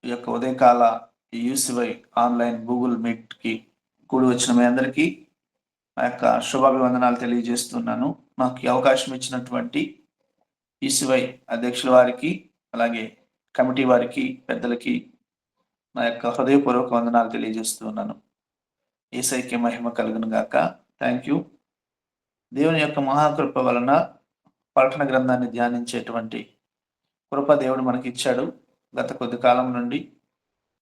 ఈ యొక్క ఉదయకాల యూసివై ఆన్లైన్ గూగుల్ మీట్కి కూడి వచ్చిన మీ అందరికీ ఆ యొక్క శుభాభివందనాలు తెలియజేస్తున్నాను. నాకు ఈ అవకాశం ఇచ్చినటువంటి యూసివై అధ్యక్షుల వారికి, అలాగే కమిటీ వారికి, పెద్దలకి నా యొక్క హృదయపూర్వక వందనాలు తెలియజేస్తున్నాను. యేసయ్యకి మహిమ కలుగును గాక. Thank you. దేవుని యొక్క మహాకృప వలన ప్రకటన గ్రంథాన్ని ధ్యానించేటువంటి కృప దేవుడు మనకి ఇచ్చాడు. గత కొద్ది కాలం నుండి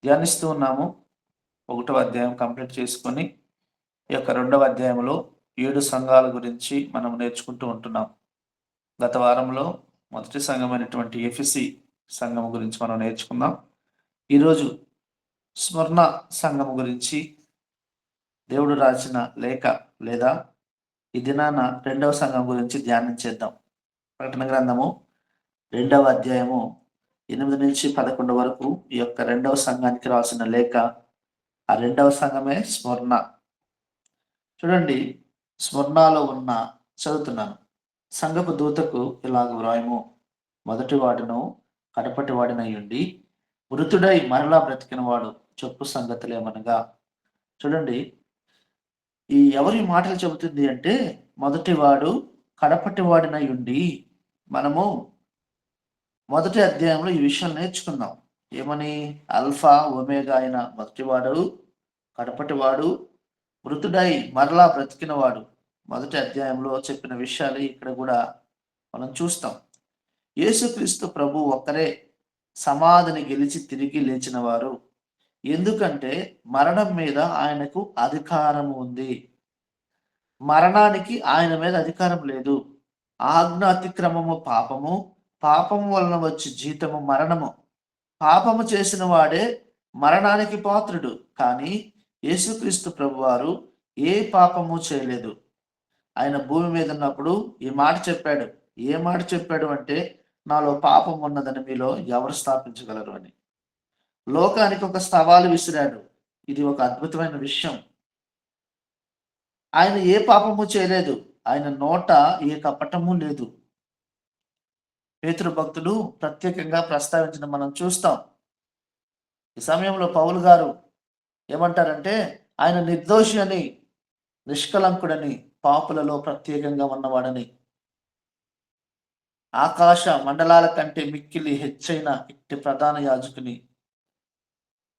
ధ్యానిస్తూ ఉన్నాము. 1వ అధ్యాయం కంప్లీట్ చేసుకొని ఈ యొక్క 2వ అధ్యాయంలో 7 సంఘాల గురించి మనం నేర్చుకుంటూ ఉంటున్నాం. గత వారంలో మొదటి సంఘమైనటువంటి ఎఫెసీ సంఘం గురించి మనం నేర్చుకుందాం. ఈరోజు స్మరణ సంఘం గురించి దేవుడు రాసిన లేఖ లేదా ఈ దినాన 2వ సంఘం గురించి ధ్యానం చేద్దాం. ప్రకటన గ్రంథము 2వ అధ్యాయము 8 నుంచి 11 వరకు ఈ యొక్క 2వ సంఘానికి రాసిన లేఖ. ఆ 2వ సంఘమే స్మరణ. చూడండి, స్మరణలో ఉన్న చదువుతున్నాను. సంఘపు దూతకు ఇలాగ వ్రాయము, మొదటి వాడును కడపటి వాడినయ్యుండి మృతుడై మరలా బ్రతికిన వాడు చెప్పు సంగతులేమనగా. చూడండి, ఈ ఎవరి మాటలు చెబుతుంది అంటే, మొదటి వాడు కడపటి వాడినయ్యుండి. మనము మొదటి అధ్యాయంలో ఈ విషయం నేర్చుకుందాం. ఏమని? అల్ఫా ఒమేగా అయిన మొదటివాడు, కడపటివాడు, మృతుడై మరలా బ్రతికినవాడు. మొదటి అధ్యాయంలో చెప్పిన విషయాలు ఇక్కడ కూడా మనం చూస్తాం. యేసుక్రీస్తు ప్రభు ఒక్కరే సమాధిని గెలిచి తిరిగి లేచిన వారు. ఎందుకంటే మరణం మీద ఆయనకు అధికారం ఉంది. మరణానికి ఆయన మీద అధికారం లేదు. ఆజ్ఞ అతిక్రమము పాపము, పాపము వలన వచ్చి జీతము మరణము. పాపము చేసిన వాడే మరణానికి పాత్రుడు. కానీ యేసుక్రీస్తు ప్రభువారు ఏ పాపము చేయలేదు. ఆయన భూమి మీద ఉన్నప్పుడు ఈ మాట చెప్పాడు. ఏ మాట చెప్పాడు అంటే, నాలో పాపం ఉన్నదని మీలో ఎవరు స్థాపించగలరు అని. లోకానికి ఒక సవాలు విసిరాడు. ఇది ఒక అద్భుతమైన విషయం. ఆయన ఏ పాపము చేయలేదు. ఆయన నోట ఏ కపటము లేదు. పేతురు భక్తుడు ప్రత్యేకంగా ప్రస్తావించిన మనం చూస్తాం. ఈ సమయంలో పౌలు గారు ఏమంటారంటే, ఆయన నిర్దోషి అని, నిష్కలంకుడని, పాపులలో ప్రత్యేకంగా ఉన్నవాడని, ఆకాశ మండలాల కంటే మిక్కిలి హెచ్చైన ఇట్టి ప్రధాన యాజకుని,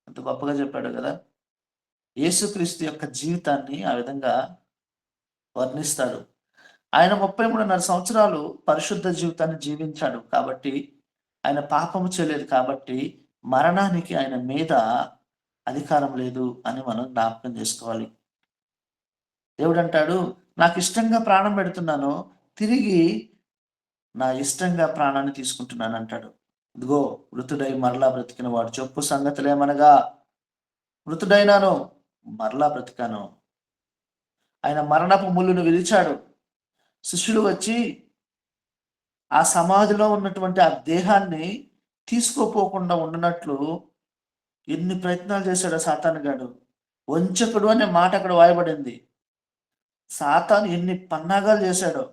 అంత గొప్పగా చెప్పాడు కదా. యేసుక్రీస్తు యొక్క జీవితాన్ని ఆ విధంగా వర్ణిస్తాడు. ఆయన 33.5 సంవత్సరాలు పరిశుద్ధ జీవితాన్ని జీవించాడు. కాబట్టి ఆయన పాపము చేయలేదు. కాబట్టి మరణానికి ఆయన మీద అధికారం లేదు అని మనం జ్ఞాపకం చేసుకోవాలి. దేవుడు అంటాడు, నాకు ఇష్టంగా ప్రాణం పెడుతున్నాను, తిరిగి నా ఇష్టంగా ప్రాణాన్ని తీసుకుంటున్నాను అంటాడు. ఇదిగో మృతుడై మరలా బ్రతికిన వాడు చెప్పు సంగతులేమనగా. మృతుడైనాను, మరలా బ్రతికాను. ఆయన మరణపు ముళ్ళును విరిచాడు. శిష్యులు వచ్చి ఆ సమాధిలో ఉన్నటువంటి ఆ దేహాన్ని తీసుకోపోకుండా ఉండనట్లు ఎన్ని ప్రయత్నాలు చేశాడు సాతానుగాడు. వంచకుడు అనే మాట అక్కడ వాయబడింది. సాతాను ఎన్ని పన్నాగాలు చేశాడో.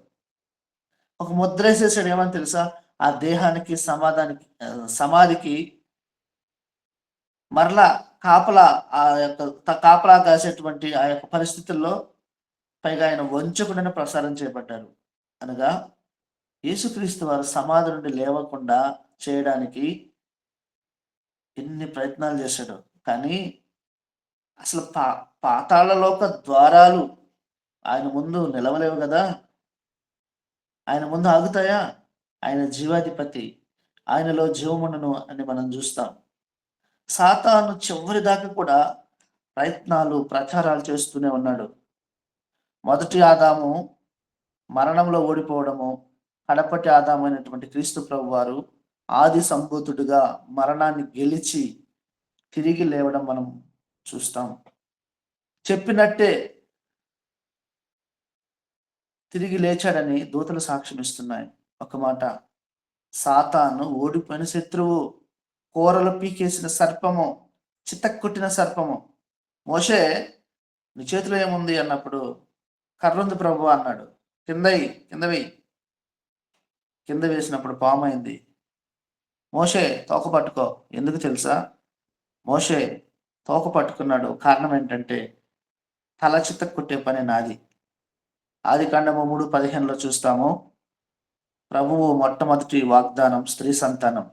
ఒక ముద్ర వేసేసాడు. ఏమని తెలుసా? ఆ దేహానికి సమాధికి మరలా కాపలా, ఆ యొక్క కాపలా కాసేటువంటి ఆ యొక్క పరిస్థితుల్లో పైగా ఆయన వంచకుడని ప్రసారం చేయబడ్డారు. అనగా యేసుక్రీస్తు వారు సమాధి నుండి లేవకుండా చేయడానికి ఎన్ని ప్రయత్నాలు చేశాడు. కానీ అసలు పాతాళలోక ద్వారాలు ఆయన ముందు నిలవలేవు కదా. ఆయన ముందు ఆగుతాయా? ఆయన జీవాధిపతి, ఆయనలో జీవముండును అని మనం చూస్తాం. సాతాను చివరి దాకా కూడా ప్రచారాలు చేస్తూనే ఉన్నాడు. మొదటి ఆదాము మరణంలో ఓడిపోవడము, కడపటి ఆదాము అయినటువంటి క్రీస్తు ప్రభు వారు ఆది సంభూతుడిగా మరణాన్ని గెలిచి తిరిగి లేవడం మనం చూస్తాం. చెప్పినట్టే తిరిగి లేచాడని దూతలు సాక్ష్యం ఇస్తున్నాయి. ఒక మాట, సాతాను ఓడిపోయిన శత్రువు, కూరలు పీకేసిన సర్పము, చితక్కొట్టిన సర్పము. మోషే, నీ చేతిలో ఏముంది అన్నప్పుడు, కర్రుంది ప్రభు అన్నాడు. కింద వేయి. కింద వేసినప్పుడు పాము అయింది. మోషే, తోక పట్టుకో. ఎందుకు తెలుసా? మోషే తోక పట్టుకున్నాడు. కారణం ఏంటంటే తల చితక కొట్టే పని నాది. ఆదికాండము 3:15లో చూస్తాము. ప్రభువు మొట్టమొదటి వాగ్దానం స్త్రీ సంతానం.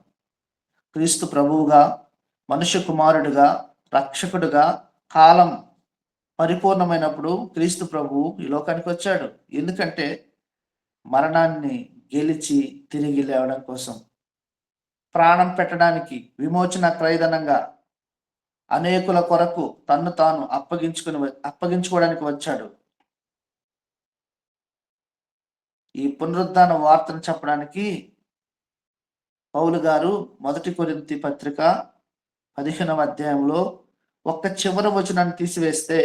క్రీస్తు ప్రభువుగా, మనుష్య కుమారుడిగా, రక్షకుడుగా కాలం పరిపూర్ణమైనప్పుడు క్రీస్తు ప్రభువు ఈ లోకానికి వచ్చాడు. ఎందుకంటే మరణాన్ని గెలిచి తిరిగి లేవడం కోసం, ప్రాణం పెట్టడానికి, విమోచన క్రయధనంగా అనేకుల కొరకు తన్ను తాను అప్పగించుకోవడానికి వచ్చాడు. ఈ పునరుద్ధాన వార్తను చెప్పడానికి పౌలు గారు 1 కొరింథీ పత్రిక 15వ అధ్యాయంలో ఒక్క చివరి వచనాన్ని తీసివేస్తే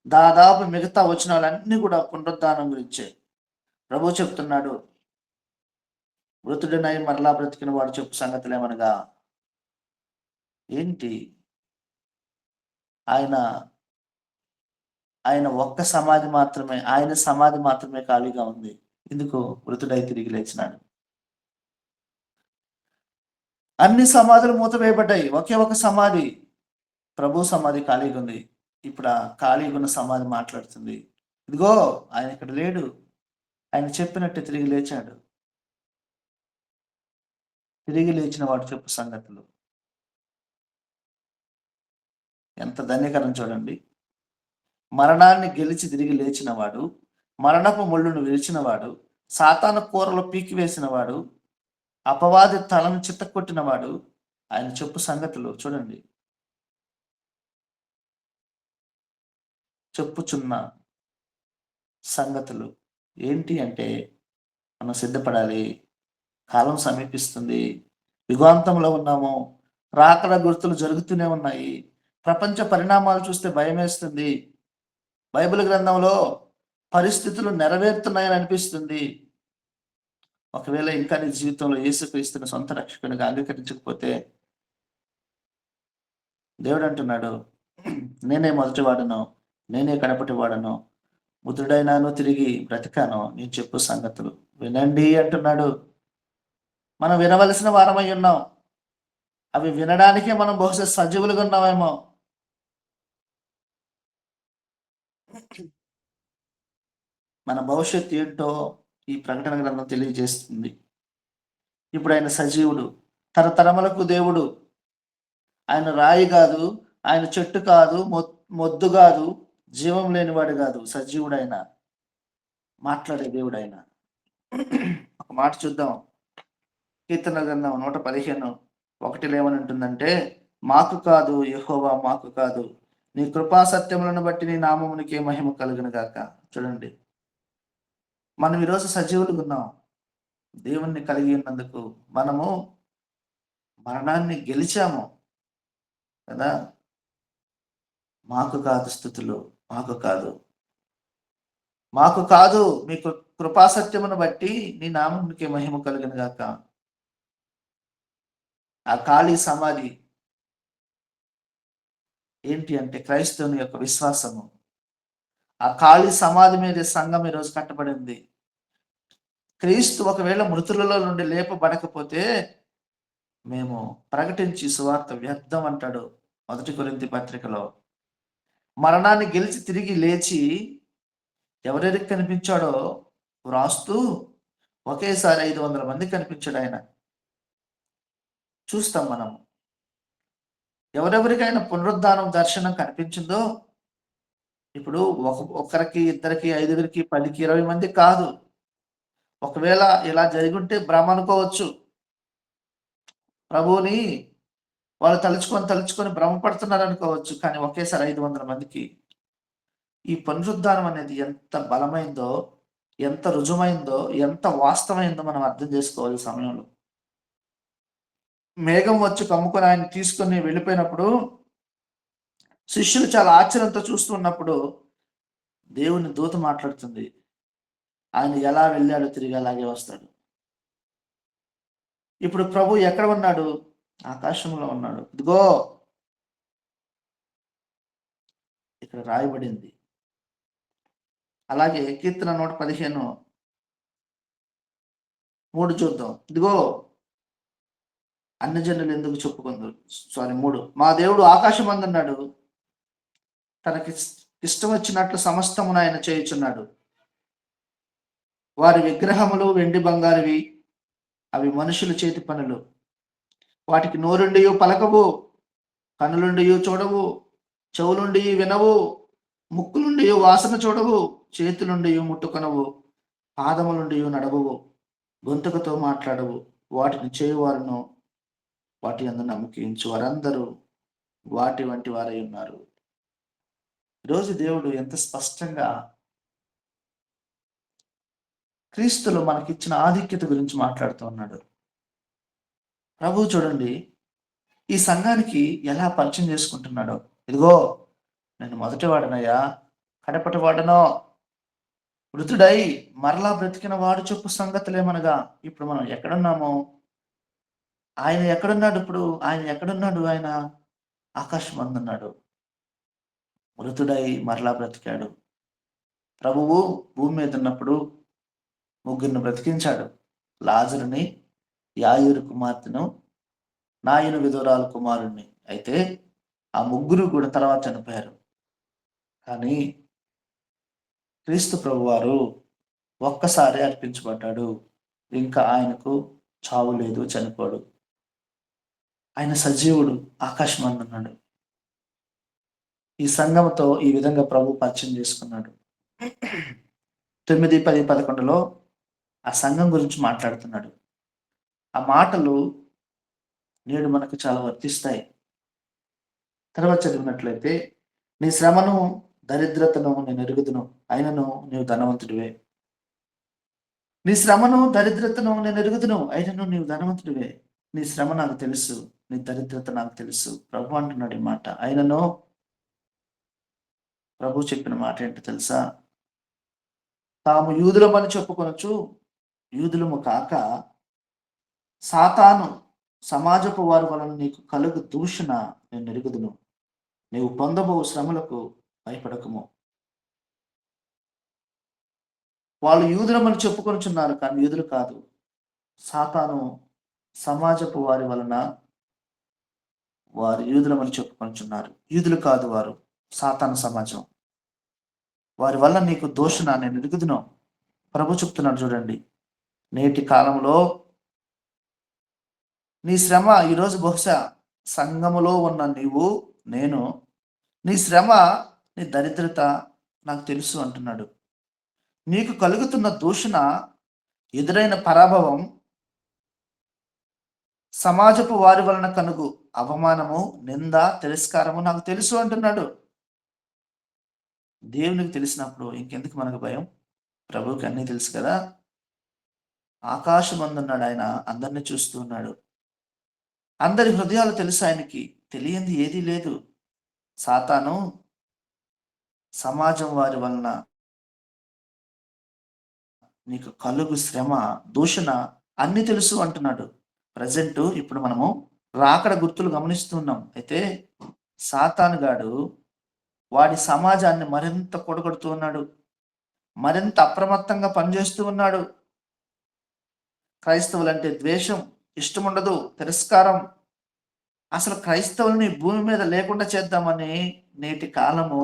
దాదాపు మిగతా వచనాలన్నీ కూడా పునరుద్ధానం గురించే. ప్రభు చెప్తున్నాడు, మృతుడినై మరలా బ్రతికిన వాడు చెప్పు సంగతులు ఏమనగా, ఏంటి ఆయన ఆయన ఒక్క సమాధి మాత్రమే, ఆయన సమాధి మాత్రమే ఖాళీగా ఉంది. ఎందుకు? మృతుడై తిరిగి లేచినాడు. అన్ని సమాధులు మూతవేయబడ్డాయి, ఒకే ఒక సమాధి, ప్రభు సమాధి ఖాళీగా ఉంది. ఇప్పుడు ఆ ఖాళీగా ఉన్న సమాధి మాట్లాడుతుంది, ఇదిగో ఆయన ఇక్కడ లేడు, ఆయన చెప్పినట్టు తిరిగి లేచాడు. తిరిగి లేచిన వాడు చెప్పు సంగతులు. ఎంత ధన్యకరం చూడండి. మరణాన్ని గెలిచి తిరిగి లేచినవాడు, మరణపు ముళ్ళును విరిచినవాడు, సాతాను కూరలో పీకివేసినవాడు, అపవాది తలను చిత్తకొట్టినవాడు, ఆయన చెప్పు సంగతులు చూడండి. చెప్పుచున్న సంగతులు ఏంటి అంటే, మనం సిద్ధపడాలి. కాలం సమీపిస్తుంది, యుగాంతంలో ఉన్నాము, రాకడ గుర్తులు జరుగుతూనే ఉన్నాయి. ప్రపంచ పరిణామాలు చూస్తే భయమేస్తుంది. బైబిల్ గ్రంథంలో పరిస్థితులు నెరవేరుతున్నాయని అనిపిస్తుంది. ఒకవేళ ఇంకా నీ జీవితంలో యేసుక్రీస్తుని సొంత రక్షకునిగా అంగీకరించకపోతే, దేవుడు అంటున్నాడు, నేనే మొదటి వాడను, నేనే కడపటి వాడను, మృతుడైనాను తిరిగి బ్రతికాను, నేను చెప్పు సంగతులు వినండి అంటున్నాడు. మనం వినవలసిన వారమై ఉన్నాం. అవి వినడానికే మనం బహుశా సజీవులుగా ఉన్నామేమో. మన భవిష్యత్తు ఏంటో ఈ ప్రకటన గ్రంథం తెలియజేస్తుంది. ఇప్పుడు ఆయన సజీవుడు, తరతరములకు దేవుడు. ఆయన రాయి కాదు, ఆయన చెట్టు కాదు, మొద్దు కాదు, జీవం లేనివాడు కాదు, సజీవుడైన మాట్లాడే దేవుడు ఆయన. ఒక మాట చూద్దాం. కీర్తన గ్రంథం 115:1 ఏమని ఉంటుందంటే, మాకు కాదు యెహోవా, మాకు కాదు, నీ కృపా సత్యములను బట్టి నీ నామమునికే మహిమ కలుగును గాక. చూడండి, మనం ఈరోజు సజీవులుగా ఉన్నాం. దేవుణ్ణి కలిగి ఉన్నందుకు మనము మరణాన్ని గెలిచాము కదా. మాకు కాదు స్థుతులు, మాకు కాదు, మాకు కాదు, మీ కృపాసత్యమును బట్టి నీ నామమునికే మహిమ కలుగును గాక. ఆ ఖాళీ సమాధి ఏంటి అంటే క్రైస్తవుని యొక్క విశ్వాసము. ఆ ఖాళీ సమాధి మీద సంఘం ఈరోజు కట్టబడింది. క్రీస్తు ఒకవేళ మృతులలో నుండి లేపబడకపోతే మేము ప్రకటించి సువార్త వ్యర్థం అంటాడు 1 కొరింథీ పత్రికలో. మరణాన్ని గెలిచి తిరిగి లేచి ఎవరెవరికి కనిపించాడో వ్రాస్తూ ఒకేసారి 500 మంది కనిపించాడు ఆయన. చూస్తాం మనం. ఎవరెవరికైనా పునరుద్ధానం దర్శనం కనిపించిందో, ఇప్పుడు ఒకరికి, ఇద్దరికి, 5గురికి, 10కి, 20 మంది కాదు. ఒకవేళ ఇలా జరిగుంటే భ్రమ అనుకోవచ్చు. ప్రభువుని వాళ్ళు తలుచుకొని భ్రమపడుతున్నారు అనుకోవచ్చు. కానీ ఒకేసారి 500 మందికి. ఈ పునరుద్ధానం అనేది ఎంత బలమైందో, ఎంత రుజుమైందో, ఎంత వాస్తవమైందో మనం అర్థం చేసుకోవాలి ఈ సమయంలో. మేఘం వచ్చి కమ్ముకొని ఆయన తీసుకొని వెళ్ళిపోయినప్పుడు శిష్యులు చాలా ఆశ్చర్యంతో చూస్తున్నప్పుడు దేవుని దూత మాట్లాడుతుంది, ఆయన ఎలా వెళ్ళాడో తిరిగి అలాగే వస్తాడు. ఇప్పుడు ప్రభు ఎక్కడ ఉన్నాడు? ఆకాశంలో ఉన్నాడు. ఇదిగో ఇక్కడ రాయబడింది. అలాగే కీర్తన 115:3 చూద్దాం. ఇదిగో అన్యజనులు ఎందుకు చెప్పుకుందరు. సారీ 3, మా దేవుడు ఆకాశమందున్నాడు, తనకి ఇష్టం వచ్చినట్లు సమస్తమును ఆయన చేయుచున్నాడు. వారి విగ్రహములు వెండి బంగారువి, అవి మనుషుల చేతి పనులు. వాటికి నోరుండి పలకవు, కనులుండి చూడవు, చెవులుండి వినవు, ముక్కులుండి వాసన చూడవు, చేతులుండి ముట్టుకొనవు, పాదములుండి నడవవు, గొంతుకతో మాట్లాడవు. వాటిని చేయువారును వాటి అందు నమ్మకించు వారందరూ వాటి వంటి వారై ఉన్నారు. ఈరోజు దేవుడు ఎంత స్పష్టంగా క్రీస్తులో మనకిచ్చిన ఆధిక్యత గురించి మాట్లాడుతూ ఉన్నాడు. ప్రభువు చూడండి, ఈ సంఘానికి ఎలా పరిచయం చేసుకుంటున్నాడో. ఇదిగో నేను మొదటి వాడనయ్యా, కడపటి వాడనో, మృతుడై మరలా బ్రతికిన వాడు చెప్పు సంగతులేమనగా. ఇప్పుడు మనం ఎక్కడున్నామో, ఆయన ఎక్కడున్నాడు? ఇప్పుడు ఆయన ఎక్కడున్నాడు? ఆయన ఆకాశం అందున్నాడు. మృతుడై మరలా బ్రతికాడు. ప్రభువు భూమి మీద ఉన్నప్పుడు ముగ్గురిని బ్రతికించాడు. లాజరుని, యాయూరు కుమార్తెను, నాయను విధురాలు కుమారుణ్ణి. అయితే ఆ ముగ్గురు కూడా తర్వాత చనిపోయారు. కానీ క్రీస్తు ప్రభువారు ఒక్కసారి అర్పించబడ్డాడు. ఇంకా ఆయనకు చావు లేదు, చనిపోడు. ఆయన సజీవుడు, ఆకాశం అందున్నాడు. ఈ సంఘంతో ఈ విధంగా ప్రభు పరిచయం చేసుకున్నాడు. 9, 10, 11లో ఆ సంఘం గురించి మాట్లాడుతున్నాడు. ఆ మాటలు నేడు మనకు చాలా వర్తిస్తాయి. తర్వాత చదివినట్లయితే, నీ శ్రమను దరిద్రతను నేను ఎరుగుదును, అయినను నీవు ధనవంతుడివే. నీ శ్రమను దరిద్రతను నేను ఎరుగుదును, అయినను నీవు ధనవంతుడివే. నీ శ్రమ నాకు తెలుసు, నీ దరిద్రత నాకు తెలుసు. ప్రభు అంటున్నాడు ఈ మాట. అయినను ప్రభు చెప్పిన మాట ఏంటో తెలుసా? తాము యూదులమని చెప్పుకొనొచ్చు యూదులము కాక సాతాను సమాజపు వారి వలన నీకు కలుగు దూషణ నేను ఎరుగుదును. నీవు పొందబో శ్రమలకు భయపడకము. వాళ్ళు యూదులమని చెప్పుకొనుచున్నారు, కానీ యూదులు కాదు. సాతాను సమాజపు వారి వలన వారు యూదులమని చెప్పుకొనుచున్నారు. యూదులు కాదు వారు, సాతాను సమాజం. వారి వల్ల నీకు దూషణ నేను ఎరుగుదును. ప్రభు చెప్తున్నాడు చూడండి. నేటి కాలంలో నీ శ్రమ, ఈరోజు బహుశా సంఘములో ఉన్న నీవు, నేను, నీ శ్రమ, నీ దరిద్రత నాకు తెలుసు అంటున్నాడు. నీకు కలుగుతున్న దూషణ, ఎదురైన పరాభవం, సమాజపు వారి వలన కనుగు అవమానము, నింద, తిరస్కారము నాకు తెలుసు అంటున్నాడు. దేవునికి తెలిసినప్పుడు ఇంకెందుకు మనకు భయం? ప్రభువుకి అన్నీ తెలుసు కదా. ఆకాశం అందున్నాడు ఆయన, అందరినీ చూస్తూ ఉన్నాడు. అందరి హృదయాలు తెలుసు ఆయనకి, తెలియంది ఏదీ లేదు. సాతాను సమాజం వారి వలన నీకు కలుగు శ్రమ, దూషణ అన్ని తెలుసు అంటున్నాడు. ప్రజెంట్ ఇప్పుడు మనము రాకడ గుర్తులు గమనిస్తున్నాం. అయితే సాతాను గాడు వాడి సమాజాన్ని మరింత కొడగొడుతూ ఉన్నాడు, మరింత అప్రమత్తంగా పనిచేస్తూ ఉన్నాడు. క్రైస్తవులంటే ద్వేషం, ఇష్టం ఉండదు, తిరస్కారం. అసలు క్రైస్తవుల్ని భూమి మీద లేకుండా చేద్దామని నేటి కాలము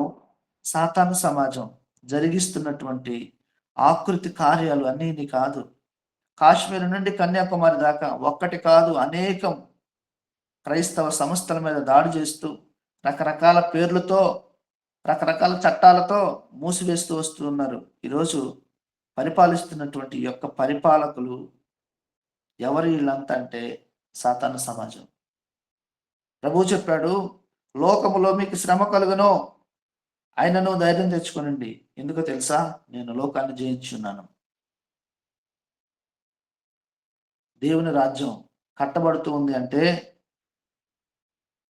సాతాను సమాజం జరిగిస్తున్నటువంటి ఆకృతి కార్యాలు అన్నీ కాదు. కాశ్మీర్ నుండి కన్యాకుమారి దాకా ఒక్కటి కాదు, అనేకం క్రైస్తవ సంస్థల మీద దాడి చేస్తూ రకరకాల పేర్లతో, రకరకాల చట్టాలతో మూసివేస్తూ వస్తూ ఉన్నారు. ఈరోజు పరిపాలిస్తున్నటువంటి యొక్క పరిపాలకులు ఎవరు? వీళ్ళంతా అంటే సాతాను సమాజం. ప్రభువు చెప్పాడు, లోకములో మీకు శ్రమ కలుగును, ఆయనను ధైర్యం తెచ్చుకోనండి. ఎందుకో తెలుసా? నేను లోకాన్ని జయించున్నాను. దేవుని రాజ్యం కట్టబడుతూ ఉంది అంటే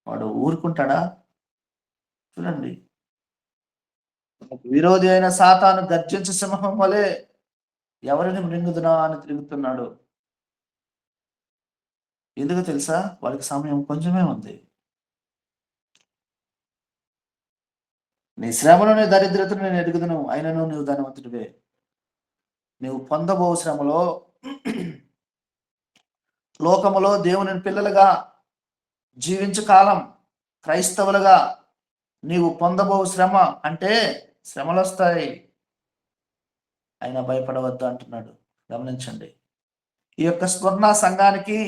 వాడు ఊరుకుంటాడా? చూడండి, విరోధి అయిన సాతాను గర్జించు సింహం వలె ఎవరిని మృంగుదునా అని తిరుగుతున్నాడు. ఎందుకు తెలుసా? వాడికి సమయం కొంచెమే ఉంది. నీ శ్రమను, నీ దరిద్రతను నేను ఎరుగుదును, అయినను నీవు ధనవంతుడివే. నీవు పొందబో శ్రమలో లోకములో దేవుని పిల్లలుగా జీవించు కాలం క్రైస్తవులుగా నీవు పొందబో శ్రమ అంటే శ్రమలు వస్తాయి, అయినా భయపడవద్దు అంటున్నాడు. గమనించండి, ఈ యొక్క స్వర్ణ సంఘానికి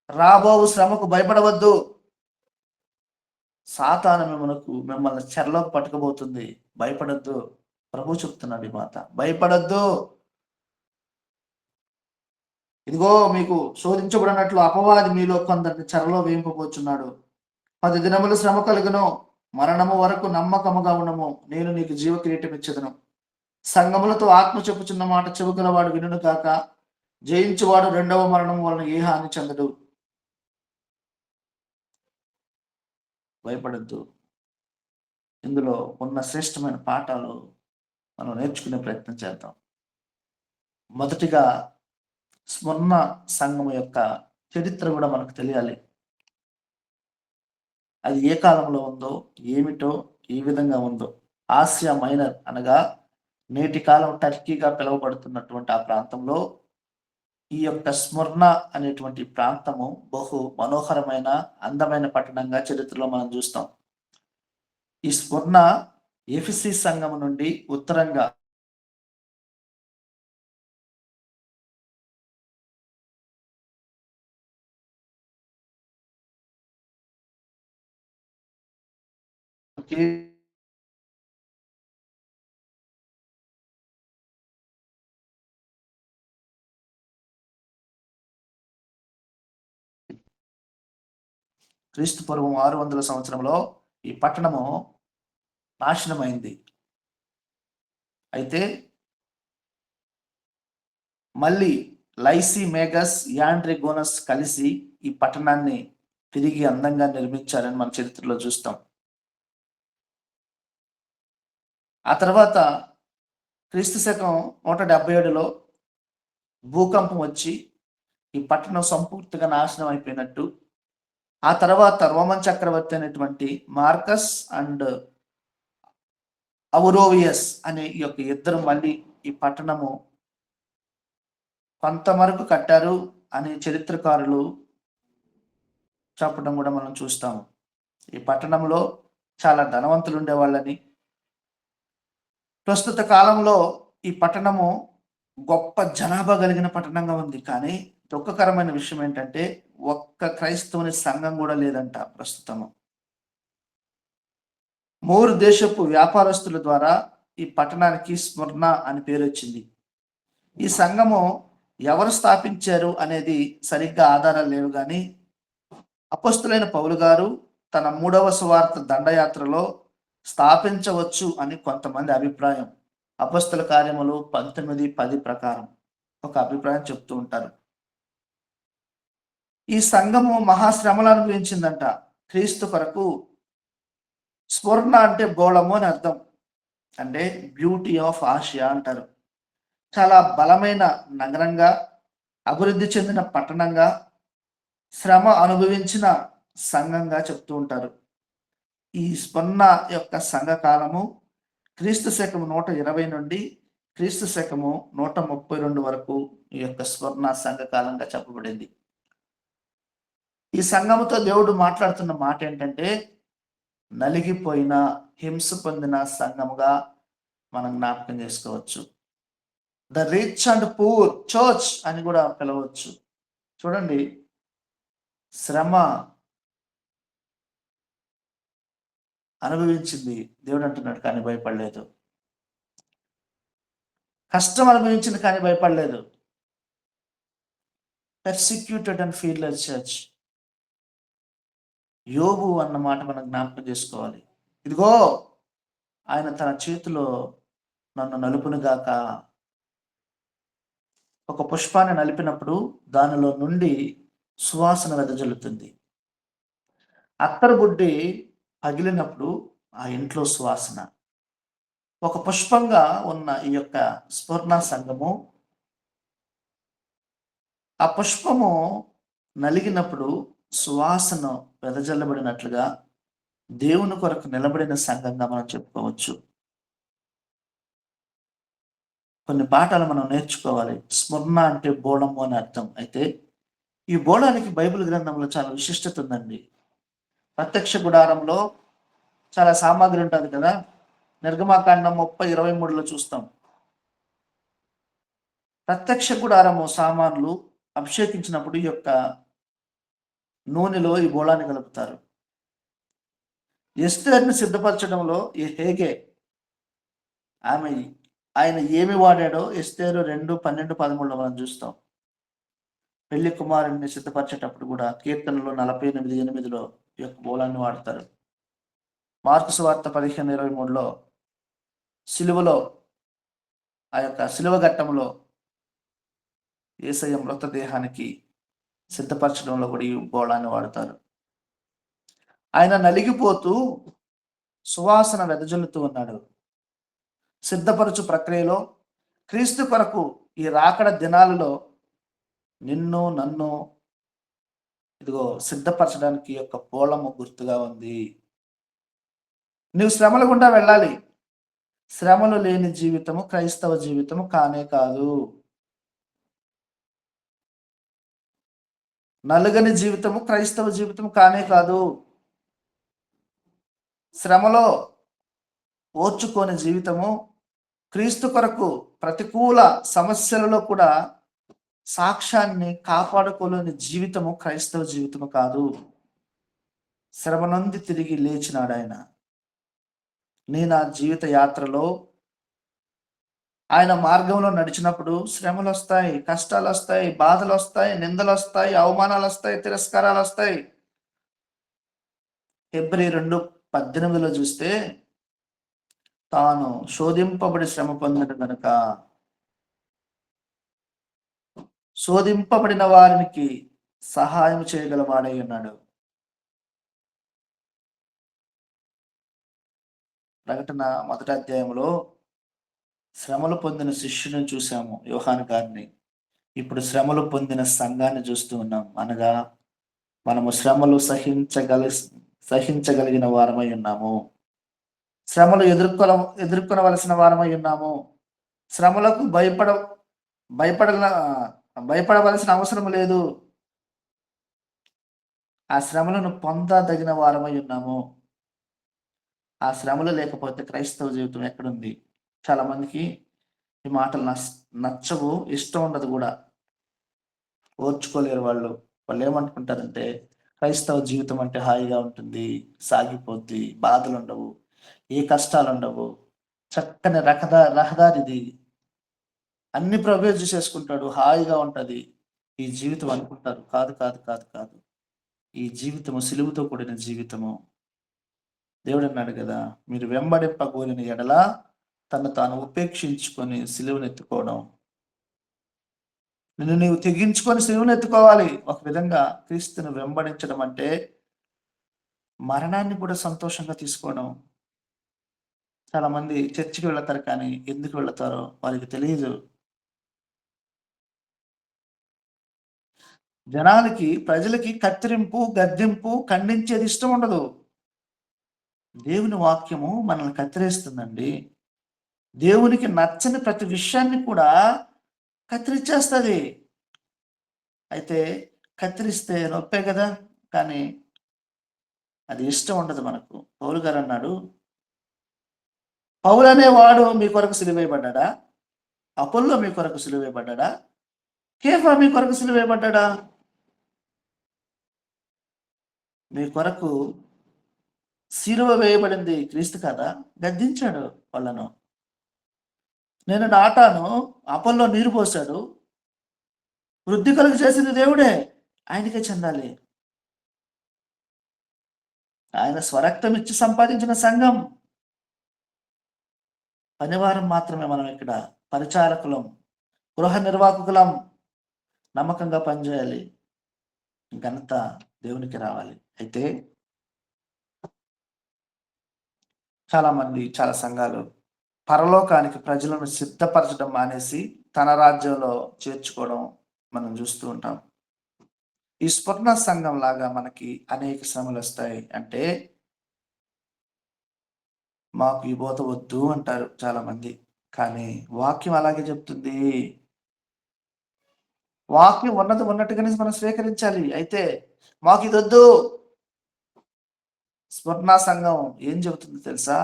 రాబోవు శ్రమకు భయపడవద్దు. సాతాను మిమ్మల్ని చెరలోకి పట్టుకోబోతుంది, భయపడద్దు. ప్రభు చెప్తున్నాడు ఈ మాట, భయపడద్దు. ఇదిగో మీకు శోధించబడినట్లు అపవాది మీలో కొందరిని చెరలో వేయింపబోచున్నాడు. 10 దినములు శ్రమ కలుగును, మరణము వరకు నమ్మకముగా ఉండము, నేను నీకు జీవ కిరీటం ఇచ్చేదను. సంగములతో ఆత్మ చెప్పుచున్న మాట చెవుగలవాడు వినును కాక, జయించువాడు రెండవ మరణం వలన ఏ హాని చెందడు. భయపడద్దు. ఇందులో ఉన్న శ్రేష్టమైన పాఠాలు మనం నేర్చుకునే ప్రయత్నం చేద్దాం. మొదటిగా స్వర్ణ సంఘం యొక్క చరిత్ర కూడా మనకు తెలియాలి. అది ఏ కాలంలో ఉందో, ఏమిటో, ఏ విధంగా ఉందో. ఆసియా మైనర్ అనగా నేటి కాలం టర్కీగా పిలువబడుతున్నటువంటి ఆ ప్రాంతంలో ఈ యొక్క స్మరణ అనేటువంటి ప్రాంతము బహు మనోహరమైన అందమైన పట్టణంగా చరిత్రలో మనం చూస్తాం. ఈ స్మరణ ఎఫెసీ సంఘం నుండి ఉత్తరంగా క్రీస్తు పూర్వం 600 సంవత్సరంలో ఈ పట్టణము నాశనమైంది. అయితే మళ్ళీ లైసీ మేగస్ యాండ్రిగోనస్ కలిసి ఈ పట్టణాన్ని తిరిగి అందంగా నిర్మించారని మన చరిత్రలో చూస్తాం. ఆ తర్వాత క్రీస్తు శకం 177లో భూకంపం వచ్చి ఈ పట్టణం సంపూర్తిగా నాశనం అయిపోయినట్టు, ఆ తర్వాత రోమన్ చక్రవర్తి అయినటువంటి మార్కస్ అండ్ అవరోవియస్ అనే ఈ యొక్క ఇద్దరు మళ్ళీ ఈ పట్టణము కొంతవరకు కట్టారు అని చరిత్రకారులు చెప్పడం కూడా మనం చూస్తాము. ఈ పట్టణంలో చాలా ధనవంతులు ఉండేవాళ్ళని, ప్రస్తుత కాలంలో ఈ పట్టణము గొప్ప జనాభా కలిగిన పట్టణంగా ఉంది. కానీ దుఃఖకరమైన విషయం ఏంటంటే ఒక్క క్రైస్తవుని సంఘం కూడా లేదంట ప్రస్తుతము. మూరు దేశపు వ్యాపారస్తుల ద్వారా ఈ పట్టణానికి స్మరణ అని పేరు వచ్చింది. ఈ సంఘము ఎవరు స్థాపించారు అనేది సరిగ్గా ఆధారాలు లేవు, కానీ అపొస్తలుడైన పౌలు గారు తన 3వ సువార్త దండయాత్రలో స్థాపించవచ్చు అని కొంతమంది అభిప్రాయం. అపొస్తల కార్యములు 19:10 ప్రకారం ఒక అభిప్రాయం చెప్తూ ఉంటారు. ఈ సంఘము మహాశ్రమలు అనుభవించిందంట క్రీస్తు కొరకు. స్వర్ణ అంటే గోళము అని అర్థం, అంటే బ్యూటీ ఆఫ్ ఆసియా అంటారు. చాలా బలమైన నగరంగా, అభివృద్ధి చెందిన పట్టణంగా, శ్రమ అనుభవించిన సంఘంగా చెప్తూ ఉంటారు. ఈ స్వర్ణ యొక్క సంఘకాలము క్రీస్తు శకము 120 నుండి క్రీస్తు శకము 132 వరకు ఈ యొక్క స్వర్ణ సంఘకాలంగా చెప్పబడింది. ఈ సంఘముతో దేవుడు మాట్లాడుతున్న మాట ఏంటంటే, నలిగిపోయిన, హింస పొందిన సంఘముగా మనం జ్ఞాపకం చేసుకోవచ్చు. The rich and poor church అని కూడా పిలవచ్చు. చూడండి, శ్రమ అనుభవించింది దేవుడు అంటున్నాడు, కానీ భయపడలేదు. కష్టం అనుభవించింది కానీ భయపడలేదు. Persecuted and fearless church. యోబు అన్న మాట మనం జ్ఞాపకం చేసుకోవాలి. ఇదిగో ఆయన తన చేతిలో నన్ను నలుపును గాక. ఒక పుష్పాన్ని నలిపినప్పుడు దానిలో నుండి సువాసన వెదజల్లుతుంది. అత్తరు బుడ్డి పగిలినప్పుడు ఆ ఇంట్లో సువాసన. ఒక పుష్పంగా ఉన్న ఈ యొక్క స్ఫురణ సంఘము, ఆ పుష్పము నలిగినప్పుడు సువాసన వెదజల్లబడినట్లుగా దేవుని కొరకు నిలబడిన సంఘంగా మనం చెప్పుకోవచ్చు. కొన్ని పాఠాలు మనం నేర్చుకోవాలి. స్మరణ అంటే బోళము అని అర్థం. అయితే ఈ బోళానికి బైబిల్ గ్రంథంలో చాలా విశిష్టత ఉందండి. ప్రత్యక్ష గుడారంలో చాలా సామాగ్రి ఉంటుంది కదా. నిర్గమాకాండం 30:23లో చూస్తాం. ప్రత్యక్ష గుడారము సామాన్లు అభిషేకించినప్పుడు ఈ యొక్క నూనెలో ఈ బోళాన్ని కలుపుతారు. ఎస్తేరుని సిద్ధపరచడంలో ఈ హేగే ఆమె ఆయన ఏమి వాడాడో ఎస్తేరు 2:12-13లో మనం చూస్తాం. పెళ్లి కుమారుడిని సిద్ధపరిచేటప్పుడు కూడా కీర్తనలో 48:8లో ఈ యొక్క బోళాన్ని వాడతారు. మార్కు సువార్త 15:23లో సిలువలో ఆ యొక్క సిలువ ఘట్టంలో యేసయ్య మృతదేహానికి సిద్ధపరచడంలో కూడా ఈ బోళాన్ని వాడతారు. ఆయన నలిగిపోతూ సువాసన వెదజల్లుతూ ఉన్నాడు. సిద్ధపరచు ప్రక్రియలో క్రీస్తు కొరకు ఈ రాకడ దినాలలో నిన్ను నన్ను ఇదిగో సిద్ధపరచడానికి యొక్క బోళము గుర్తుగా ఉంది. నువ్వు శ్రమల గుండా వెళ్ళాలి. శ్రమలు లేని జీవితము క్రైస్తవ జీవితము కానే కాదు. నలుగని జీవితము క్రైస్తవ జీవితం కానే కాదు. శ్రమలో ఓర్చుకోని జీవితము, క్రీస్తు కొరకు ప్రతికూల సమస్యలలో కూడా సాక్ష్యాన్ని కాపాడుకోలేని జీవితము క్రైస్తవ జీవితము కాదు. శ్రమ నుండి తిరిగి లేచినాడు ఆయన. నా జీవిత యాత్రలో ఆయన మార్గంలో నడిచినప్పుడు శ్రమలు వస్తాయి, కష్టాలు వస్తాయి, బాధలు వస్తాయి, నిందలు వస్తాయి, అవమానాలు వస్తాయి, తిరస్కారాలు వస్తాయి. హెబ్రీ 2:18లో చూస్తే తాను శోధింపబడి శ్రమ పొందడు కనుక శోధింపబడిన వారికి సహాయం చేయగల వాడై ఉన్నాడు. ప్రకటన 1వ అధ్యాయంలో శ్రమలు పొందిన శిష్యుని చూసాము, యోహాను గారిని. ఇప్పుడు శ్రమలు పొందిన సంఘాన్ని చూస్తూ ఉన్నాం. అనగా మనము శ్రమలు సహించగలిగిన వారమై ఉన్నాము. శ్రమలు ఎదుర్కొనవలసిన వారమై ఉన్నాము. శ్రమలకు భయపడవలసిన అవసరం లేదు. ఆ శ్రమలను పొందదగిన వారమై ఉన్నాము. ఆ శ్రమలు లేకపోతే క్రైస్తవ జీవితం ఎక్కడుంది? చాలా మందికి ఈ మాటలు నచ్చవు, ఇష్టం ఉండదు కూడా. ఓర్చుకోలేరు వాళ్ళు. వాళ్ళు ఏమనుకుంటారంటే క్రైస్తవ జీవితం అంటే హాయిగా ఉంటుంది, సాగిపోద్ది, బాధలు ఉండవు, ఏ కష్టాలు ఉండవు, చక్కని రహదారిది, అన్ని ప్రభువే చూసేసుకుంటాడు, హాయిగా ఉంటది ఈ జీవితం అనుకుంటారు. కాదు కాదు కాదు కాదు. ఈ జీవితము సిలువుతో కూడిన జీవితము. దేవుడు అన్నాడు కదా, మీరు వెంబడింపగోరిన ఎడల తను తాను ఉపేక్షించుకొని సిలువను ఎత్తుకోవడం. నిన్ను నీవు తెగించుకొని సిలువను ఎత్తుకోవాలి. ఒక విధంగా క్రీస్తును వెంబడించడం అంటే మరణాన్ని కూడా సంతోషంగా తీసుకోవడం. చాలా మంది చర్చికి వెళతారు, కానీ ఎందుకు వెళతారో వారికి తెలియదు. ప్రజలకి కత్తిరింపు, గద్దింపు, ఖండించేది ఇష్టం ఉండదు. దేవుని వాక్యము మనల్ని కత్తిరిస్తుందండి. దేవునికి నచ్చని ప్రతి విషయాన్ని కూడా కత్తిరించేస్తుంది. అయితే కత్తిరిస్తే నొప్పే కదా, కానీ అది ఇష్టం ఉండదు మనకు. పౌలు గారు అన్నాడు, పౌలు అనేవాడు మీ కొరకు సిలువేయబడ్డా? అపోల్లో మీ కొరకు సిలువేయబడ్డా? కేఫా మీ కొరకు సిలువేయబడ్డా? మీ కొరకు సిలువ వేయబడింది క్రీస్తు కదా. గద్దించాడు వాళ్ళను. నేను నాటాను, అపోల్లో నీరు పోశాడు, వృద్ధి కలుగు చేసింది దేవుడే, ఆయనకే చెందాలి. ఆయన స్వరక్తం ఇచ్చి సంపాదించిన సంఘం. పనివారం మాత్రమే మనం ఇక్కడ, పరిచారకులం, గృహ నిర్వాహకులం. నమ్మకంగా పనిచేయాలి, ఘనత దేవునికి రావాలి. అయితే చాలా సంఘాలు పరలోకానికి ప్రజలను సిద్ధపరచడం మానేసి తన రాజ్యంలో చేర్చుకోవడం మనం చూస్తూ ఉంటాం. ఈ స్వర్ణ సంఘం లాగా మనకి అనేక శ్రమలు వస్తాయి. అంటే మాకు ఈ బోధ వద్దు అంటారు చాలా మంది. కానీ వాక్యం అలాగే చెప్తుంది. వాక్యం ఉన్నది ఉన్నట్టుగానే మనం స్వీకరించాలి. అయితే మాకు ఇదొద్దు. స్మరణ సంఘం ఏం చెబుతుంది తెలుసా?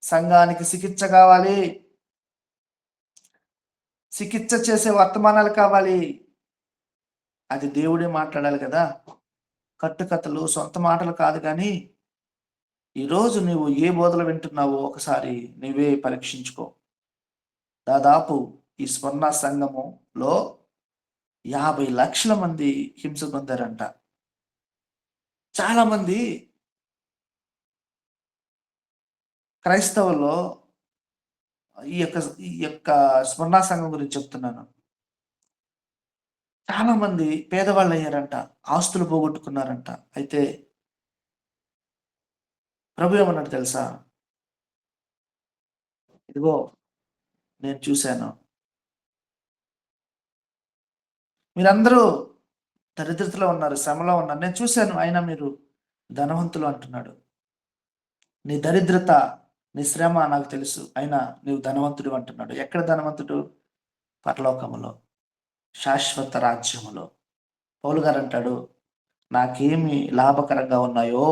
సంఘానికి చికిత్స కావాలి. చికిత్స చేసే వర్తమానాలు కావాలి. అది దేవుడే మాట్లాడాలి కదా! కట్టుకథలు, సొంత మాటలు కాదు కానీ, ఈరోజు నువ్వు ఏ బోధలు వింటున్నావో ఒకసారి నువ్వే పరీక్షించుకో. దాదాపు ఈ స్వర్ణ సంఘములో 50,00,000 మంది హింస పొందారంట. చాలా మంది క్రైస్తవుల్లో ఈ యొక్క స్వర్ణ సంఘం గురించి చెప్తున్నాను. చాలా మంది పేదవాళ్ళు అయ్యారంట. ఆస్తులు పోగొట్టుకున్నారంట. అయితే ప్రభు ఏమన్నాడు తెలుసా? ఇదిగో నేను చూశాను. మీరందరూ దరిద్రతలో ఉన్నారు, శ్రమలో ఉన్నారు. నేను చూశాను. అయినా మీరు ధనవంతులు అంటున్నాడు. నీ దరిద్రత, నీ శ్రమ నాకు తెలుసు. అయినా నీవు ధనవంతుడు అంటున్నాడు. ఎక్కడ ధనవంతుడు? పరలోకములో, శాశ్వత రాజ్యములో. పౌలు గారు అంటాడు, నాకేమి లాభకరంగా ఉన్నాయో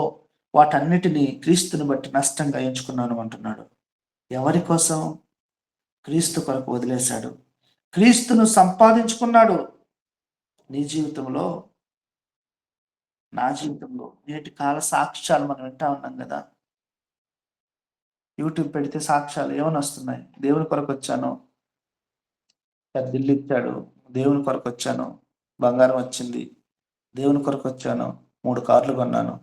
వాటన్నిటినీ క్రీస్తుని బట్టి నష్టంగా ఎంచుకున్నాను అంటున్నాడు. ఎవరి కోసం? క్రీస్తు కొరకు వదిలేశాడు. క్రీస్తును సంపాదించుకున్నాడు. నీ జీవితంలో, నా జీవితంలో నేటి కాల సాక్ష్యాలు మనం వింటా ఉన్నాం కదా. యూట్యూబ్ పెడితే సాక్ష్యాలు ఏమని వస్తున్నాయి? దేవుని కొరకు వచ్చాను, పెద్ద ఇల్లు ఇచ్చాడు. దేవుని కొరకు వచ్చాను, బంగారం వచ్చింది. దేవుని కొరకు వచ్చాను, 3 కార్లు కొన్నాను.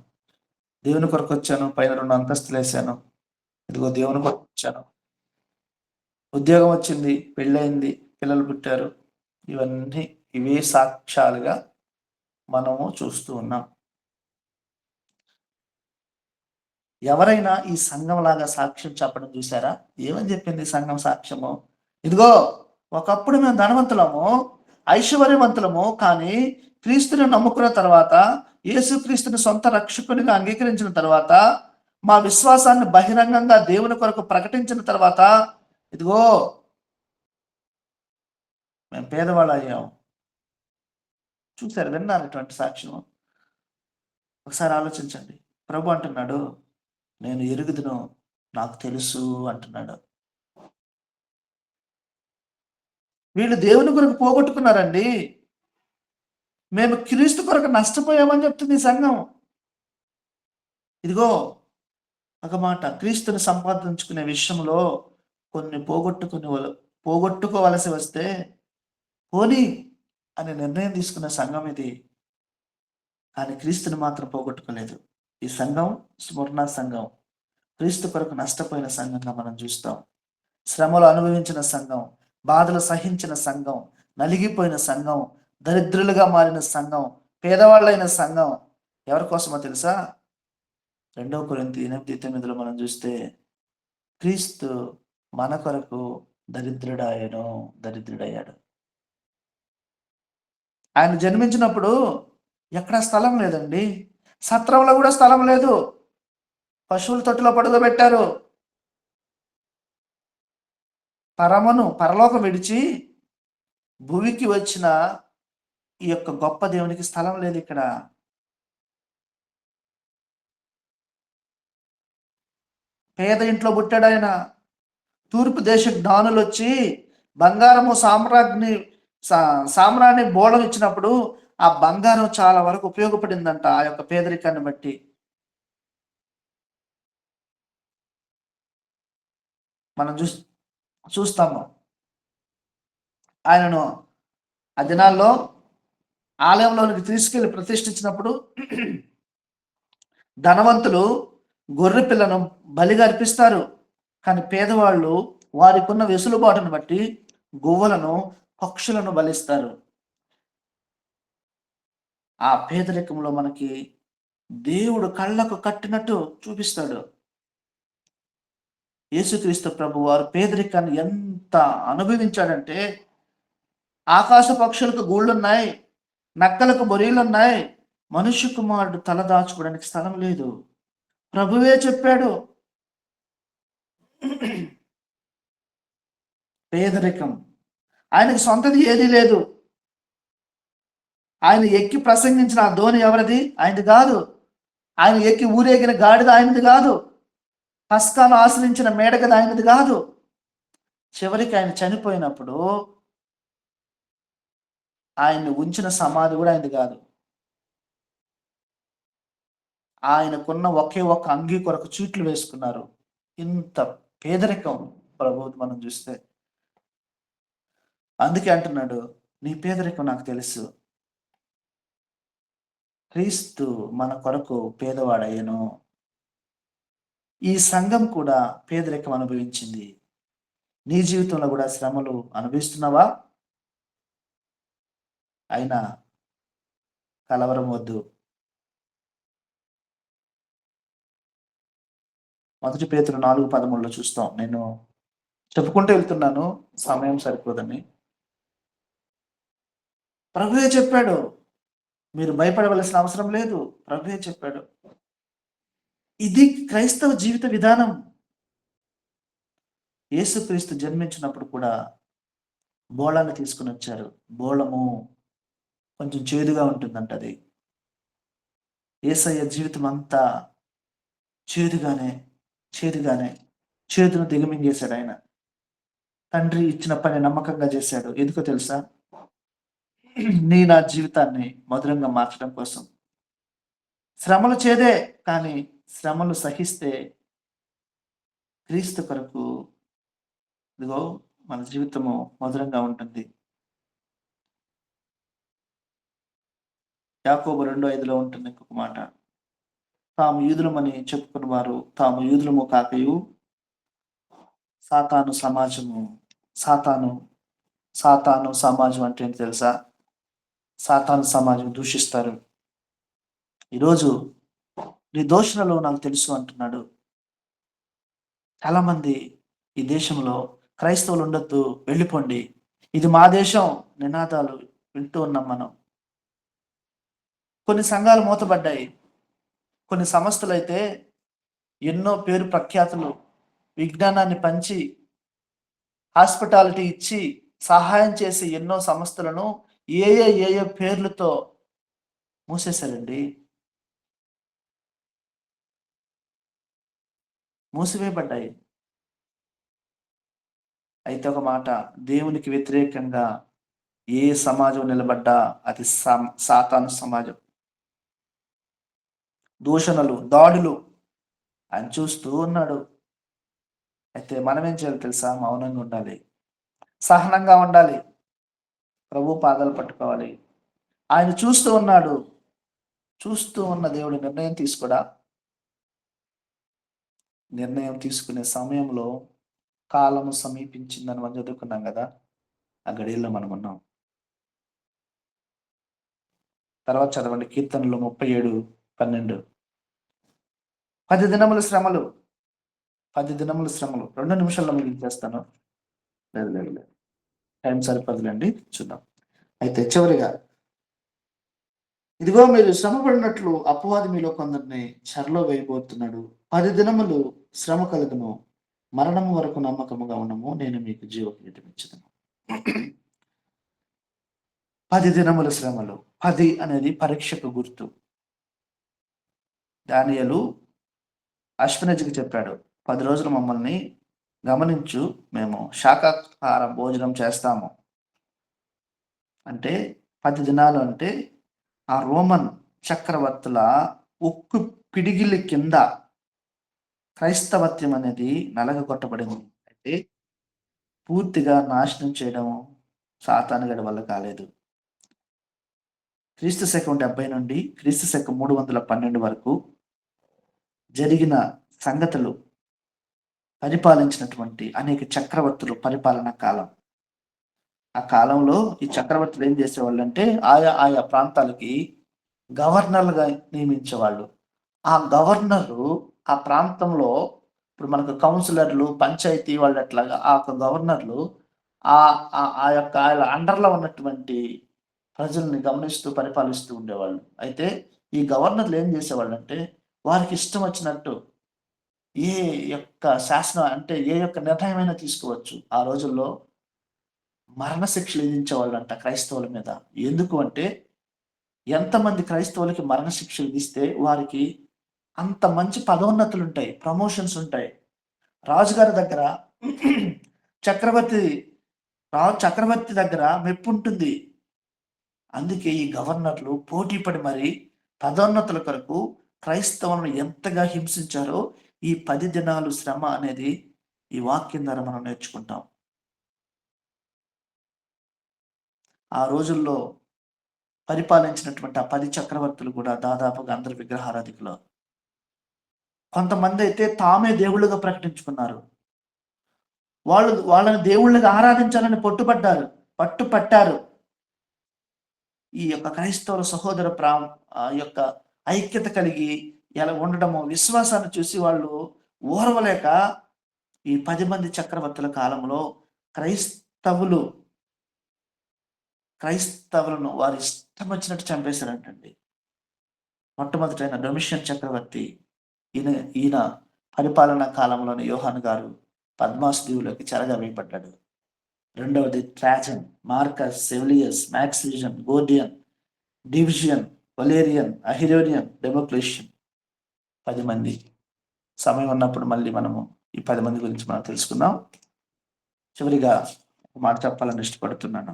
దేవుని కొరకు వచ్చాను, పైన 2 అంతస్తులు వేసాను. ఇదిగో దేవుని కొరకు వచ్చాను, ఉద్యోగం వచ్చింది, పెళ్ళయింది, పిల్లలు పుట్టారు. ఇవన్నీ ఇవే సాక్ష్యాలుగా మనము చూస్తూ ఉన్నాం. ఎవరైనా ఈ సంఘంలాగా సాక్ష్యం చెప్పడం చూసారా? ఏమని చెప్పింది సంఘం సాక్ష్యము? ఇదిగో ఒకప్పుడు మేము ధనవంతులము, ఐశ్వర్యవంతులము, కానీ క్రీస్తుని నమ్ముకున్న తర్వాత, యేసుక్రీస్తుని సొంత రక్షకునిగా అంగీకరించిన తర్వాత, మా విశ్వాసాన్ని బహిరంగంగా దేవుని కొరకు ప్రకటించిన తర్వాత, ఇదిగో మేము పేదవాళ్ళు అయ్యాం. చూశారు, విన్నారు ఇటువంటి సాక్ష్యం? ఒకసారి ఆలోచించండి. ప్రభు అంటున్నాడు, నేను ఎరుగుదును, నాకు తెలుసు అంటున్నాడు. వీళ్ళు దేవుని కొరకు పోగొట్టుకున్నారండి. మేము క్రీస్తు కొరకు నష్టపోయామని చెప్తుంది ఈ సంఘం. ఇదిగో ఒక మాట, క్రీస్తుని సంపాదించుకునే విషయంలో కొన్ని పోగొట్టుకోవలసి వస్తే పోనీ అనే నిర్ణయం తీసుకున్న సంఘం ఇది. కానీ క్రీస్తుని మాత్రం పోగొట్టుకోలేదు. ఈ సంఘం స్మరణ సంఘం, క్రీస్తు కొరకు నష్టపోయిన సంఘంగా మనం చూస్తాం. శ్రమలు అనుభవించిన సంఘం, బాధలు సహించిన సంఘం, నలిగిపోయిన సంఘం, దరిద్రులుగా మారిన సంఘం, పేదవాళ్ళైన సంఘం. ఎవరి కోసమో తెలుసా? 2 కొరింథీ 8:9 మనం చూస్తే, క్రీస్తు మన కొరకు దరిద్రుడయ్యాడు. ఆయన జన్మించినప్పుడు ఎక్కడ స్థలం లేదండి. సత్రంలో కూడా స్థలం లేదు. పశువుల తొట్టిలో పడుకోబెట్టారు. పరలోకం విడిచి భూమికి వచ్చిన ఈ యొక్క గొప్ప దేవునికి స్థలం లేదు ఇక్కడ. పేద ఇంట్లో పుట్టాడు ఆయన. తూర్పు దేశ జ్ఞానులు వచ్చి బంగారము సామ్రాన్ని బోళం ఇచ్చినప్పుడు ఆ బంగారం చాలా వరకు ఉపయోగపడిందంట ఆ యొక్క పేదరికాన్ని బట్టి. మనం చూస్తాము. ఆయనను ఆ దినాల్లో ఆలయంలోనికి తీసుకెళ్లి ప్రతిష్ఠించినప్పుడు ధనవంతులు గొర్రె పిల్లను బలిగా అర్పిస్తారు. కానీ పేదవాళ్ళు వారికి ఉన్న వెసులుబాటును బట్టి గువ్వలను, పక్షులను బలిస్తారు. ఆ పేదరికంలో మనకి దేవుడు కళ్ళకు కట్టినట్టు చూపిస్తాడు. యేసుక్రీస్తు ప్రభు వారు పేదరికాన్ని ఎంత అనుభవించాడంటే, ఆకాశ పక్షులకు గూళ్ళున్నాయి, నక్కలకు బొరీలున్నాయి, మనుష్య కుమారుడు తల దాచుకోవడానికి స్థలం లేదు. ప్రభువే చెప్పాడు. పేదరికం. ఆయనకి సొంతది ఏదీ లేదు. ఆయన ఎక్కి ప్రసంగించిన ఆ ధ్వని ఎవరిది? ఆయనది గాదు. ఆయన ఎక్కి ఊరేగిన గాడిద ఆయనది గాదు. పస్కాను ఆశ్రయించిన మేడగది ఆయనది గాదు. చివరికి ఆయన చనిపోయినప్పుడు ఆయన్ని ఉంచిన సమాధి గూడా ఆయనది గాదు. ఆయనకున్న ఒకే ఒక్క అంగీ కొరకు చీట్లు వేసుకున్నారు. ఇంత పేదరికం ప్రభువుది మనం చూస్తే. అందుకే అంటున్నాడు, నీ పేదరికం నాకు తెలుసు. క్రీస్తు మన కొరకు పేదవాడయ్యెను. ఈ సంఘం కూడా పేదరికం అనుభవించింది. నీ జీవితంలో గూడా శ్రమలు అనుభవిస్తున్నావా? అయినా కలవరం వద్దు. మొదటి పేతురు 4:13 చూస్తాం. నేను చెప్పుకుంటూ వెళ్తున్నాను. సమయం సరిపోదని. ప్రభువే చెప్పాడు. మీరు భయపడవలసిన అవసరం లేదు. ప్రభువే చెప్పాడు. ఇది క్రైస్తవ జీవిత విధానం. యేసుక్రీస్తు జన్మించినప్పుడు కూడా బోళాన్ని తీసుకొనొచ్చారు. బోళము కొంచెం చేదుగా ఉంటుందంట అది. యేసయ్య జీవితం అంతా చేదుగానే, చేదుగానే, చేదును దిగమింగేశాడాయన. తండ్రి ఇచ్చిన పని నమ్మకంగా చేశాడు. ఎందుకో తెలుసా? నా జీవితాన్ని మధురంగా మార్చడం కోసం. శ్రమలు చేదే, కానీ శ్రమలు సహిస్తే క్రీస్తు కొరకు ఇదిగో మన జీవితము మధురంగా ఉంటుంది. యాకోబు 2:5 ఉంటుంది ఇంకొక మాట. తాము యూదులమని చెప్పుకున్నవారు తాము యూదులము కాకయు సాతాను సమాజము సాతాను సాతాను సమాజం అంటే ఏంటి తెలుసా? సాతాను సమాజం దూషిస్తారు. ఈరోజు నీ దూషణలు నాకు తెలుసు అంటున్నాడు. చాలామంది ఈ దేశంలో క్రైస్తవులు ఉండొద్దు, వెళ్ళిపోండి, ఇది మా దేశం నినాదాలు వింటూ ఉన్నాం మనం. కొన్ని సంఘాలు మూతబడ్డాయి. కొన్ని సంస్థలైతే ఎన్నో పేరు ప్రఖ్యాతులు, విజ్ఞానాన్ని పంచి, హాస్పిటాలిటీ ఇచ్చి, సహాయం చేసి ఎన్నో సంస్థలను ఏ పేర్లతో మూసేశారండి. మూసివేయబడ్డాయి. అయితే ఒక మాట, దేవునికి వ్యతిరేకంగా ఏ సమాజం నిలబడ్డా అది సాతాను సమాజం. దూషణలు, దాడులు ఆయన చూస్తూ ఉన్నాడు. అయితే మనం ఏం చేయాలి తెలుసా? మౌనంగా ఉండాలి, సహనంగా ఉండాలి, ప్రభు పాదాలు పట్టుకోవాలి. ఆయన చూస్తూ ఉన్నాడు. చూస్తూ ఉన్న దేవుడు నిర్ణయం తీసుకోడా? నిర్ణయం తీసుకునే సమయంలో కాలము సమీపించిందని మనం చదువుకున్నాం కదా. ఆ గడియల్లో మనం ఉన్నాం. తర్వాత చదవండి కీర్తనలు 37:12. 10 దినముల శ్రమలు, 10 దినముల శ్రమలు. 2 నిమిషాల్లో ముగించేస్తాను. లేదు లేదు లేదు, టైం సరిపోదులేండి, చూద్దాం. అయితే చివరిగా, ఇదిగో మీరు శ్రమపడినట్లు అపవాది మీలో కొందరిని చెరలో వేయబోతున్నాడు. 10 దినములు శ్రమ కలుగును, మరణము వరకు నమ్మకముగా ఉండము, నేను మీకు జీవకిరీటం ఇచ్చుదును. 10 దినముల శ్రమలు. 10 అనేది పరీక్షకు గుర్తు. దానియేలు అష్పెనెజుకి చెప్పాడు, 10 రోజులు మమ్మల్ని గమనించు, మేము శాకాహార భోజనం చేస్తాము. అంటే 10 దినాలు అంటే ఆ రోమన్ చక్రవర్తుల ఉక్కు పిడిగిలి కింద క్రైస్తవత్వం అనేది నలగగొట్టబడింది. అయితే పూర్తిగా నాశనం చేయడం సాతానుగడి వల్ల కాలేదు. క్రీస్తు శకం 70 నుండి క్రీస్తు శకం 312 వరకు జరిగిన సంగతులు, పరిపాలించినటువంటి అనేక చక్రవర్తులు పరిపాలన కాలం. ఆ కాలంలో ఈ చక్రవర్తులు ఏం చేసేవాళ్ళు అంటే ఆయా ప్రాంతాలకి గవర్నర్లుగా నియమించేవాళ్ళు. ఆ గవర్నరు ఆ ప్రాంతంలో, ఇప్పుడు మనకు కౌన్సిలర్లు, పంచాయతీ వాళ్ళు అట్లాగా ఆ యొక్క గవర్నర్లు ఆ యొక్క ఆయన అండర్‌లో ఉన్నటువంటి ప్రజల్ని గమనిస్తూ పరిపాలిస్తూ ఉండేవాళ్ళు. అయితే ఈ గవర్నర్లు ఏం చేసేవాళ్ళంటే వారికి ఇష్టం వచ్చినట్టు ఏ యొక్క శాసనం అంటే ఏ యొక్క నిర్ణయమైనా తీసుకోవచ్చు. ఆ రోజుల్లో మరణశిక్షలు విధించేవాళ్ళంట క్రైస్తవుల మీద. ఎందుకు అంటే ఎంతమంది క్రైస్తవులకి మరణశిక్షలు విధిస్తే వారికి అంత మంచి పదోన్నతులు ఉంటాయి, ప్రమోషన్స్ ఉంటాయి. రాజుగారి దగ్గర చక్రవర్తి దగ్గర మెప్పు ఉంటుంది. అందుకే ఈ గవర్నర్లు పోటీ పడి మరి పదోన్నతుల కొరకు క్రైస్తవులను ఎంతగా హింసించారో ఈ 10 దినాలు శ్రమ అనేది ఈ వాక్యం ద్వారా మనం నేర్చుకుంటాం. ఆ రోజుల్లో పరిపాలించినటువంటి ఆ 10 చక్రవర్తులు కూడా దాదాపుగా అందరు విగ్రహారాధికులు. కొంతమంది అయితే తామే దేవుళ్ళుగా ప్రకటించుకున్నారు. వాళ్ళని దేవుళ్ళుగా ఆరాధించాలని పట్టుపట్టారు. ఈ యొక్క క్రైస్తవుల సహోదర యొక్క ఐక్యత కలిగి ఎలా ఉండడము, విశ్వాసాన్ని చూసి వాళ్ళు ఓర్వలేక ఈ 10 మంది చక్రవర్తుల కాలంలో క్రైస్తవులను వారి ఇష్టం వచ్చినట్టు చంపేశారంటండి. మొట్టమొదటైన డొమిషియన్ చక్రవర్తి, ఈయన పరిపాలనా కాలంలోని యోహాను గారు పద్మాస్ దీవులోకి చెరగా వేయబడ్డాడు. రెండవది ట్రాజన్, మార్కస్, సెవిలియస్, మ్యాక్సిలియన్, గోర్డియన్, డివిజియన్, వలేరియన్, అహిరోనియన్, డెమోక్లేషియన్. 10 మంది. సమయం ఉన్నప్పుడు మళ్ళీ మనము ఈ 10 మంది గురించి మనం తెలుసుకుందాం. చివరిగా ఒక మాట చెప్పాలని ఇష్టపడుతున్నాను.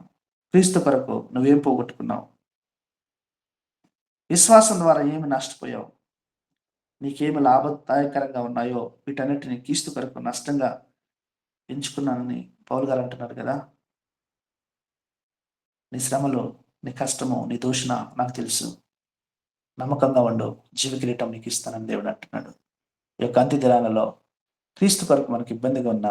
క్రీస్తు కొరకు నువ్వేం పోగొట్టుకున్నావు? విశ్వాసం ద్వారా ఏమి నష్టపోయావు? నీకేమి లాభదాయకరంగా ఉన్నాయో వీటన్నిటిని క్రీస్తు కొరకు నష్టంగా ఎంచుకున్నానని పౌలు గారు అంటున్నారు కదా. నీ శ్రమలో, నీ కష్టము, నీ దూషణ నాకు తెలుసు, నమ్మకంగా ఉండు, జీవ కిరీటం నీకు ఇస్తానని దేవుడు అంటున్నాడు. ఈ యొక్క అంత్య దినాలలో క్రీస్తు కొరకు మనకు ఇబ్బందిగా ఉన్న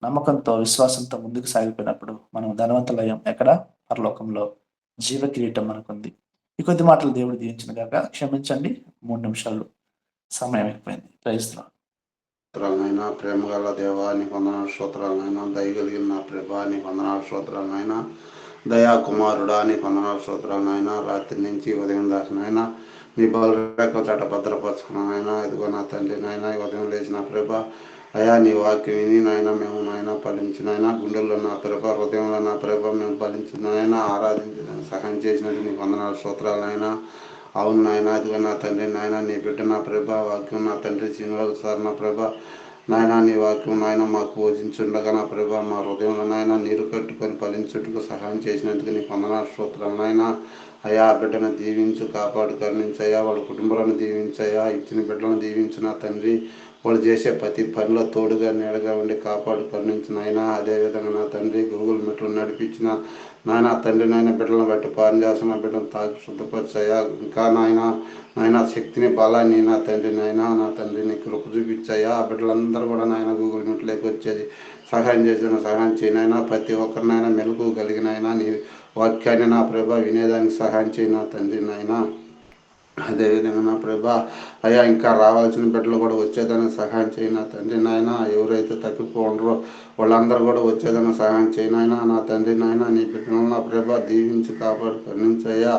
నమ్మకంతో, విశ్వాసంతో ముందుకు సాగిపోయినప్పుడు మనం ధనవంతులయ్యాం. ఎక్కడ? పరలోకంలో జీవ కిరీటం మనకుంది. ఈ కొద్ది మాటలు దేవుడు దీవించిన గాక. క్షమించండి, 3 నిమిషాలు సమయం ఎక్కువైంది. ప్రయత్నం. ప్రేమ గల దేవా నీ వందనాలు స్తోత్రాలైనా, దయగలిగిన నా ప్రభా నీ వందనాలు స్తోత్రాలైనా, దయా కుమారుడా నీ వందనాలు స్తోత్రాలైనా, రాత్రి నుంచి ఉదయం దాచినైనా నీ బలరేఖ చట భద్రపరచుకున్నాయినా, ఇదిగో నా తండ్రి నాయన ఉదయం లేచిన ప్రభా అయా నీ వాక్యం విని నాయన మేము నాయన ఫలించినైనా, గుండెల్లో నా ప్రభ, హృదయంలో నా ప్రభ మేము ఫలించినైనా, ఆరాధించిన సహాయం చేసినట్టు నీ వందనాలు స్తోత్రాలైనా. అవును నాయన, ఇదిగో నా తండ్రి నాయన నీ బిడ్డ నా ప్రభ, వాక్యం నా తండ్రి శ్రీనివాస సార్ నా ప్రభ నాయన నీ వాక్యం నాయన మాకు బోధించుండగా నా ప్రభ మా హృదయంలో నాయన నీరు కట్టుకొని ఫలించుటకు సహాయం చేసినందుకు నీ వందనాలు స్తోత్రాలు నాయన. అయా బిడ్డను దీవించు, కాపాడు, కరుణించయ్యా, వాళ్ళ కుటుంబాలను దీవించయ్యా, ఇచ్చిన బిడ్డలను దీవించు నా తండ్రి. వాళ్ళు చేసే ప్రతి పనిలో తోడుగా నీడగా ఉండి కాపాడు, కరుణించిన ఆయన. అదేవిధంగా నా తండ్రి గూగుల్ మెట్లు నడిపించిన నాయన తండ్రి నాయన బిడ్డలను బట్టి పాలన చేస్తున్న బిడ్డను తాకి శుద్ధపరిచయ్యా. ఇంకా నాయన శక్తిని, బలాన్ని నా తండ్రి నా తండ్రి నీ కృప చూపించాయా. ఆ బిడ్డలందరూ కూడా నాయన గూగుల్ మెట్లోకి వచ్చేది సహాయం చేసిన సహాయం చేయనైనా, ప్రతి ఒక్కరినైనా మెలకు కలిగిన అయినా నీ వాక్యాన్ని నా ప్రభ వినేదానికి సహాయం చేయనా తండ్రి నాయన. అదేవిధంగా నా ప్రభా అయ్యా ఇంకా రావాల్సిన బిడ్డలు కూడా వచ్చేదానికి సహాయం చేయనా తండ్రి నాయన. ఎవరైతే తప్పిపోండరో వాళ్ళందరూ కూడా వచ్చేదానికి సహాయం చేయనాయన నా తండ్రి నాయన. నీ బిడ్డలు నా ప్రభా దీవించి కాపాడు, కరుణించయ్యా.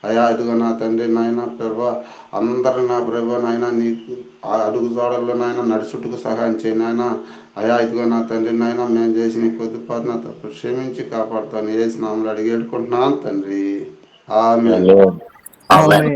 అయా ఇదిగో నా తండ్రి నాయన ప్రభా అందరూ నా ప్రభా నాయన నీ అడుగు జాడల్లో నాయన నడుచుట్టుకు సహాయం చేయనాయన. అయా ఇదిగో నా తండ్రి నాయన మేము చేసి నీ కొద్దిపాటున తప్పు క్షమించి కాపాడుతాను. ఏసు నామములో అడిగి పెట్టుకుంటున్నాను తండ్రి. ఆమేన్. ఆమేన్.